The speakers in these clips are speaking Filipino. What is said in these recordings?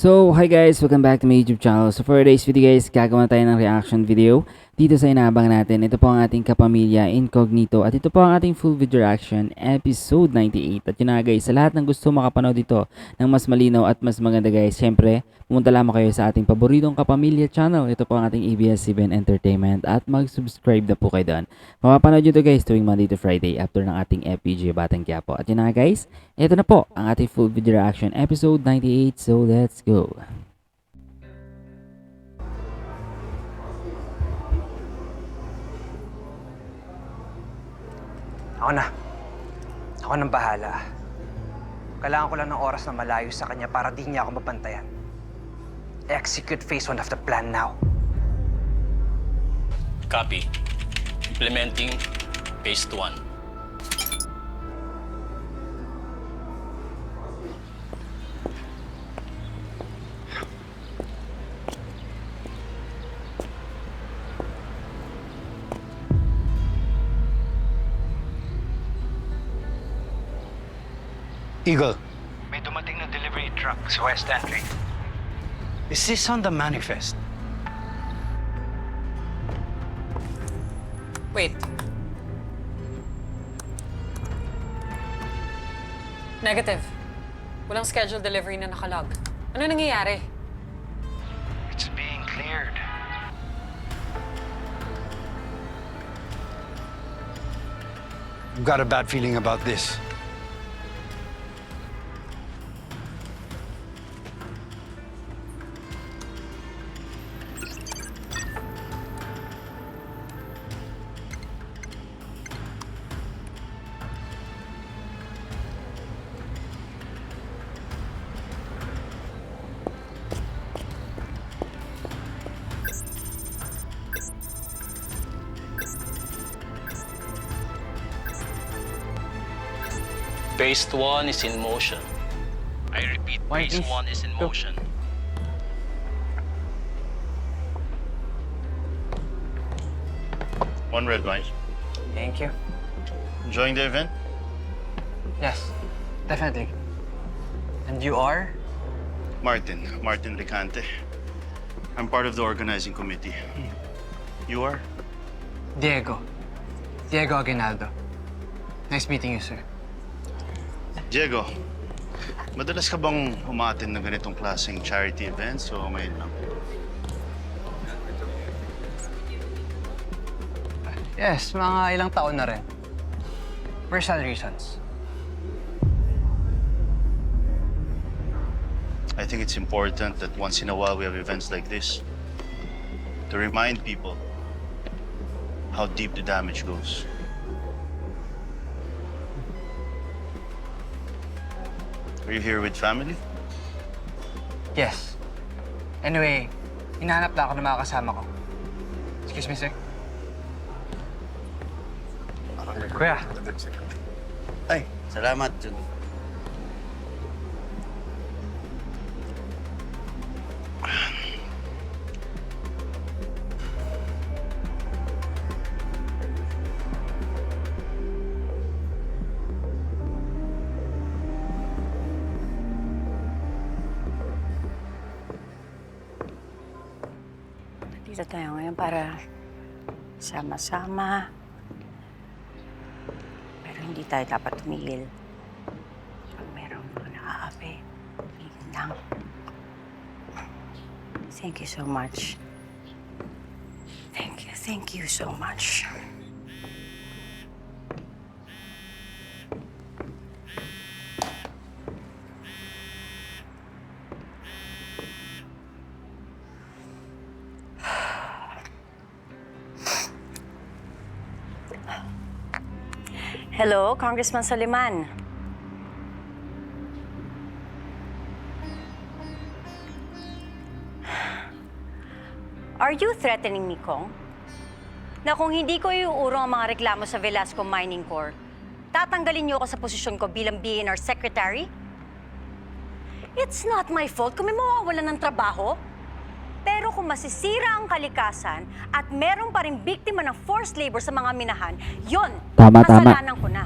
So, hi guys! Welcome back to my YouTube channel. So, for today's video guys, gagawa tayo ng reaction video dito sa inaabang natin. Ito po ang ating Kapamilya Incognito at ito po ang ating full video reaction episode 98. At yun na guys, sa lahat ng gusto makapanood dito ng mas malinaw at mas maganda guys, syempre, pumunta lamang kayo sa ating paboritong Kapamilya channel. Ito po ang ating ABS-CBN Entertainment at mag-subscribe na po kayo doon. Mapapanood nyo ito guys tuwing Monday to Friday after ng ating FPG Batang Quiapo. At yun na guys, ito na po ang ating full video reaction episode 98. So, let's go! Ako na. Ako nang bahala. Kailangan ko lang ng oras na malayo sa kanya para di niya ako mabantayan. Execute phase 1 of the plan now. Copy. Implementing phase 1. Eagle. May dumating na delivery truck sa West Entry. Is this on the manifest? Wait. Negative. Walang scheduled delivery na nakalog. Ano nangyayari? It's being cleared. I've got a bad feeling about this. Phase 1 is in motion. I repeat, phase 1 is in motion. One red wine. Thank you. Enjoying the event? Yes, definitely. And you are? Martin Ricante. I'm part of the organizing committee. You are? Diego Aguinaldo. Nice meeting you, sir. Diego, madalas ka bang umattend ng ganitong klaseng charity events o ngayon lang? Yes, mga ilang taon na rin. Personal reasons. I think it's important that once in a while we have events like this to remind people how deep the damage goes. Are you here with family? Yes. Anyway, hinahanap na ako ng mga kasama ko. Excuse me, sir. Kuya. Ay, salamat, Jun. Dito tayo ngayon para sama-sama. Pero hindi tayo dapat tumigil. Pag mayroong mga nakakape, tumigil lang. Thank you so much. Thank you so much. Hello, Congressman Soliman. Are you threatening me, Kong? Na kung hindi ko iuurong ang mga reklamo sa Velasco Mining Corp, tatanggalin niyo ako sa posisyon ko bilang BNR Secretary? It's not my fault kung may mawawalan ng trabaho. Pero kung masisira ang kalikasan at meron pa rin biktima ng forced labor sa mga minahan, yon, Tama. kasalanan ko na.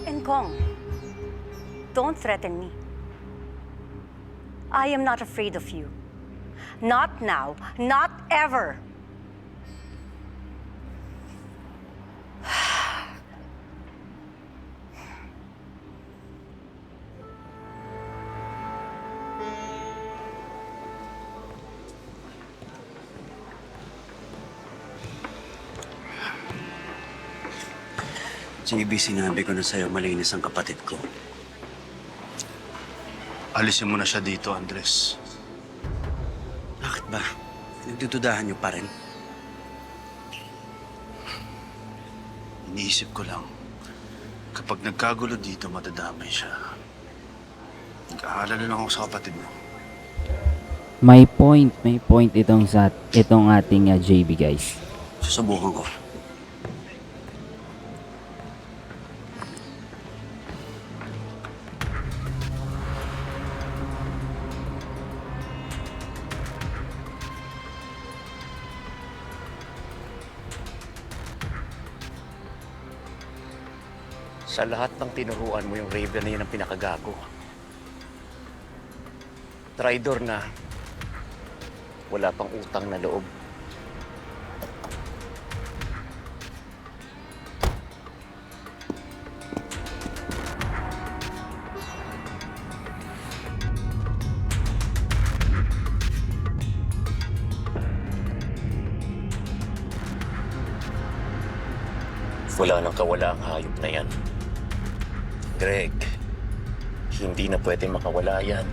And Kong, don't threaten me. I am not afraid of you. Not now, not ever. JB, sinabi ko na sa'yo, malinis ang kapatid ko. Alisin mo na siya dito, Andres. Bakit ba? Nagdududahan niyo pa rin? Iniisip ko lang, kapag nagkagulo dito, matadamay siya. Nag-aalala lang ako sa kapatid mo. May point itong ating JB guys. Susubukan ko. Sa lahat ng tinuruan mo, yung Raven na yun ang pinakagago. Traidor na wala pang utang na loob. Wala nang kawala ang hayop na yan. Greg, hindi na pwede makawala yan.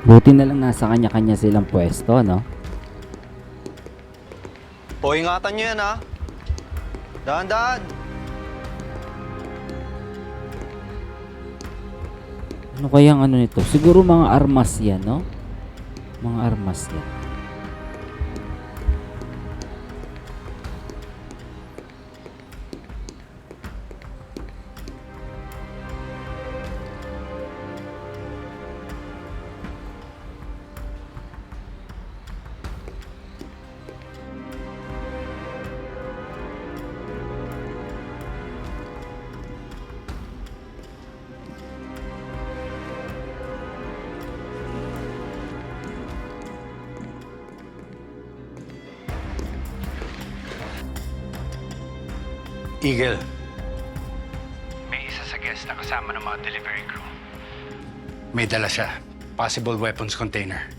Buti na lang nasa kanya-kanya silang pwesto, no? O, ingatan nyo yan, ha? Dahan-dahan! Ano kayang ano nito? Siguro mga armas yan, no? Mga armas yan. Eagle, may isa sa guest na kasama ng mga delivery crew. May dala siya. Possible weapons container.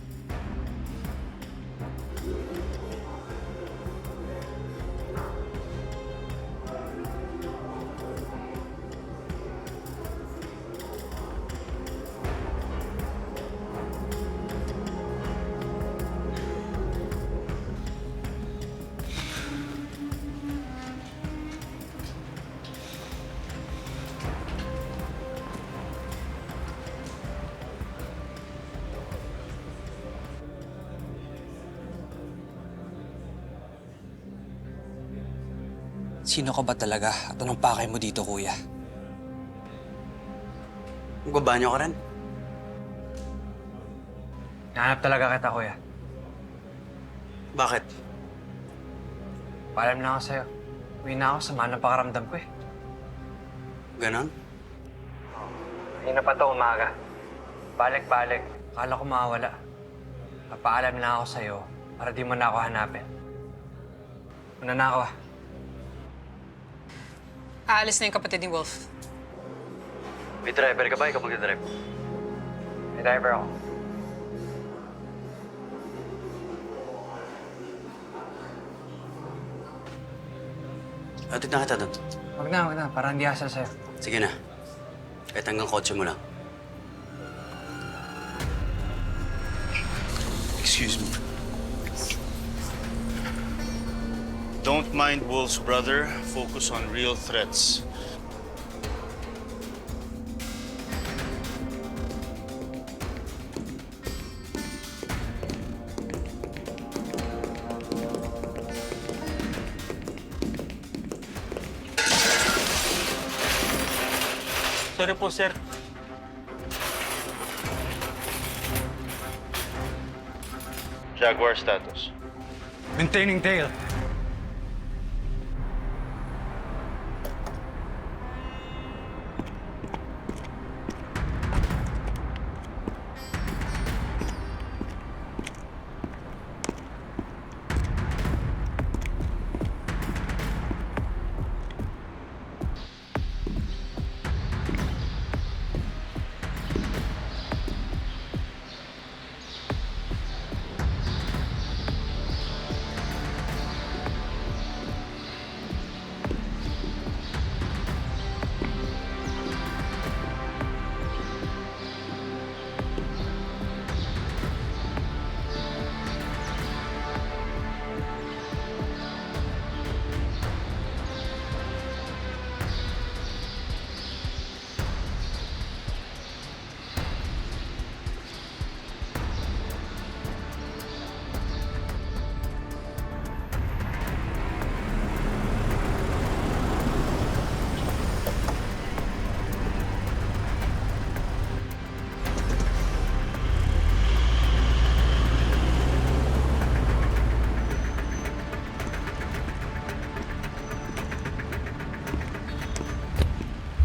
Sino ka ba talaga at anong pakay mo dito, kuya? Magbabanyo ka rin? Nahanap talaga kita, kuya. Bakit? Paalam na ako sa'yo. Uwi na ako, sama ng pakaramdam ko eh. Ganon? Kanina pa to umaga. Balik-balik. Akala ko mawawala. Papaalam na ako sa'yo para di mo na ako hanapin. Una na ako, ah. Aalis na yung kapatid ni Wolf. May driver ka ba? Ikaw mag-drive. May driver ako. Atid na kita doon. Wag na. Para hindi asal sa'yo. Sige na. Kahit hanggang kotse mo lang. Excuse me. Don't mind wolves, brother. Focus on real threats. Sorry po, sir. Jaguar status. Maintaining tail.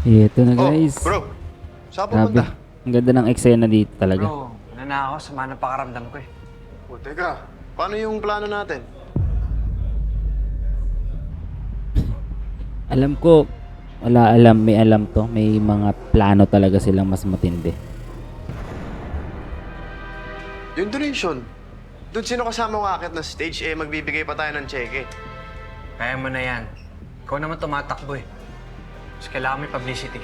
Ito na guys. Bro, saan Grabe. pupunta? Ang ganda ng eksena dito talaga. Bro, ako. Sama ng pakaramdam ko eh. O, teka. Paano yung plano natin? Alam ko, may alam to. May mga plano talaga silang mas matindi. Yung donation. Doon sino kasama ng akit na stage, magbibigay pa tayo ng cheque. Kaya mo na yan. Ikaw naman tumatakbo eh. Mas kailangan may publicity.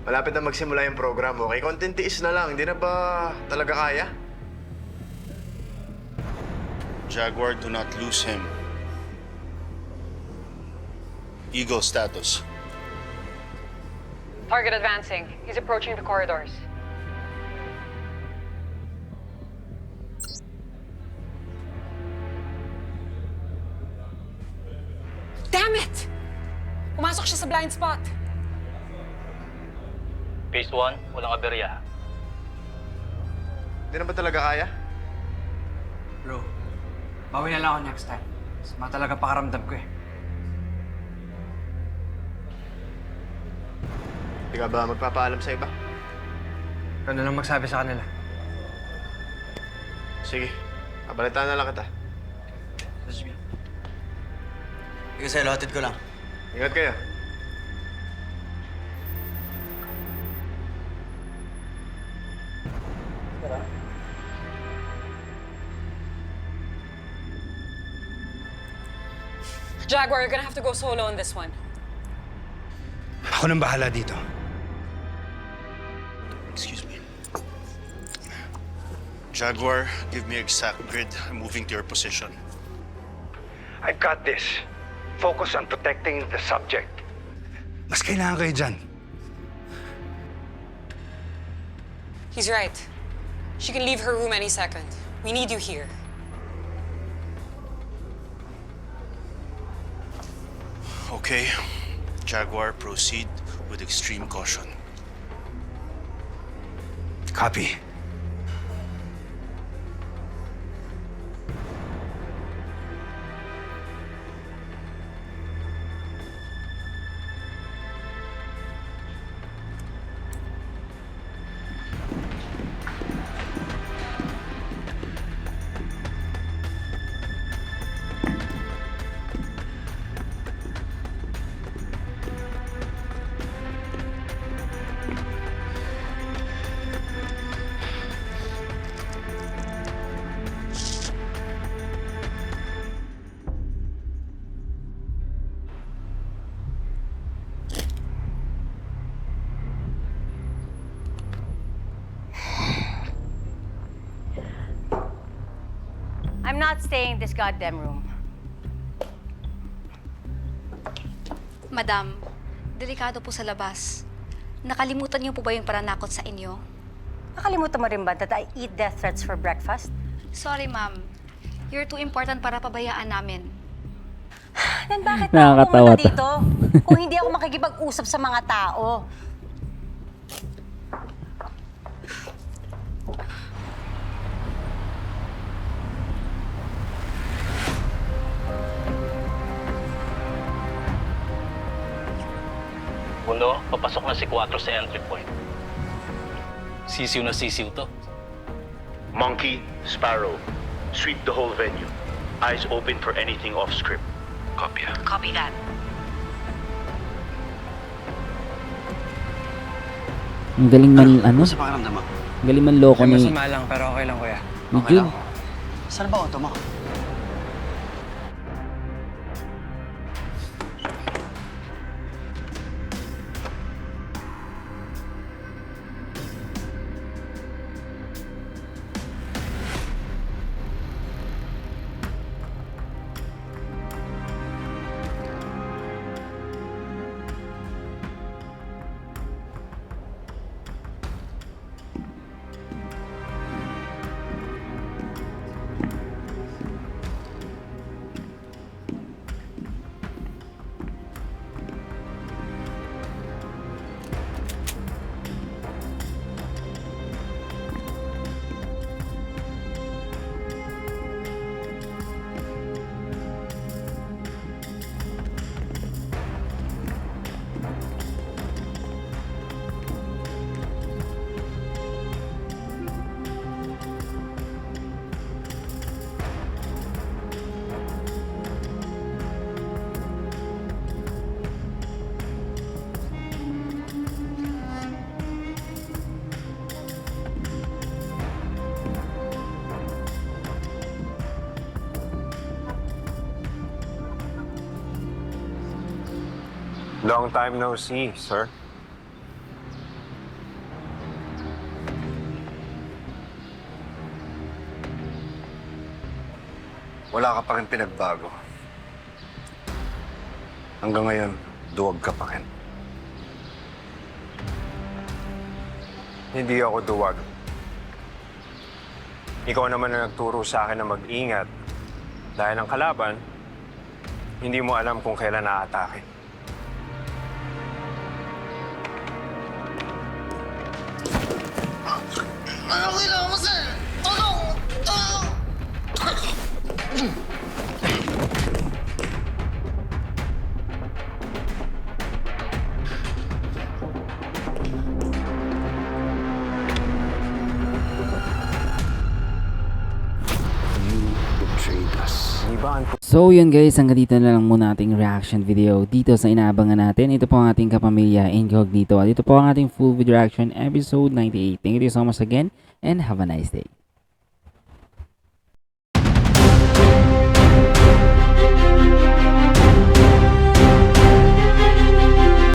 Malapit na magsimula yung program, okay? Content tiis na lang. Hindi na ba talaga kaya? Jaguar, do not lose him. Eagle status. Target advancing. He's approaching the corridors. Damn it! Pumasok siya sa blind spot. Phase 1, walang aberya. Hindi na ba talaga kaya? Bro, bawi na lang ako next time. Sama talaga pakaramdam ko eh. Hindi ka ba magpapaalam sa iba? Ikaw na lang magsabi sa kanila. Sige, kabalitaan na lang kita. Sige. Sige sa'yo, hatid ko lang. Ingat kayo. Jaguar, you're gonna have to go solo on this one. Ako nang bahala dito. Excuse me. Jaguar, give me exact grid. I'm moving to your position. I got this. Focus on protecting the subject. Mas kailangan kayo dyan. He's right. She can leave her room any second. We need you here. Okay. Jaguar, proceed with extreme caution. Copy. I'm not staying in this goddamn room. Madam, delikado po sa labas. Nakalimutan niyo po ba yung pananakot sa inyo? Nakalimutan mo rin ba that I eat death threats for breakfast? Sorry, ma'am. You're too important para pabayaan namin. Then bakit Nakakatawa ako pumunta to. dito kung hindi ako makikipag-usap sa mga tao? Mundo, papasok na si 4 sa entry point. Sisiw na sisiw to. Monkey, Sparrow, sweep the whole venue. Eyes open for anything off script. Copy. Copy that. Ang galing man, ano? Sa pakiramdam mo? Ang galing man loko May ni masama lang, pero okay lang, kuya. ni Jun. Saan ba auto mo? Long time no see, sir. Wala ka pa rin pinagbago. Hanggang ngayon, duwag ka pa rin. Hindi ako duwag. Ikaw naman ang nagturo sa akin na mag-ingat. Dahil ang kalaban, hindi mo alam kung kailan naatake. So yun guys, hanggang dito na lang muna ating reaction video dito sa inaabangan natin. Ito po ang ating Kapamilya Incognito at ito po ang ating full video reaction episode 98. Thank you so much again and have a nice day.